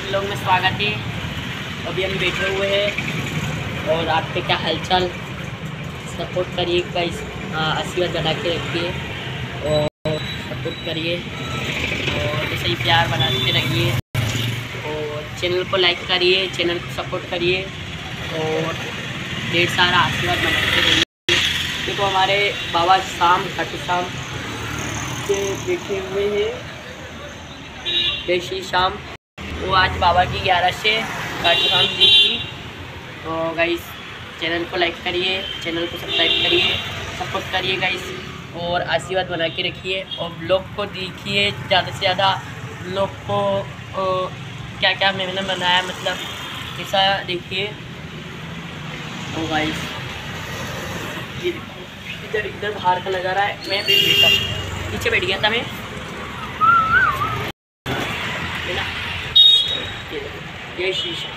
Vlog में स्वागत है। अभी हम बैठे हुए हैं और आपके क्या हालचाल, सपोर्ट करिए गाइस, आशीर्वाद बना के रखिए और सपोर्ट करिए और ऐसे ही प्यार बनाते रहिए और चैनल को लाइक करिए, चैनल को सपोर्ट करिए और ढेर सारा आशीर्वाद बनाते रहिए। देखो हमारे बाबा शाम खाटू शाम से बैठे हुए हैं, जय श्री श्याम। वो आज बाबा की 11 से खाटू शाम जी की। तो गाइस चैनल को लाइक करिए, चैनल को सब्सक्राइब करिए, सपोर्ट करिए गाइस और आशीर्वाद बना के रखिए और ब्लॉग को देखिए ज़्यादा से ज़्यादा। ब्लॉग को क्या क्या मैंने बनाया मतलब ऐसा देखिए। तो गाइस ये इधर इधर बाहर का नज़ारा है, मैं पीछे बैठ गया था मैं, है ना। जय श्री श्याम।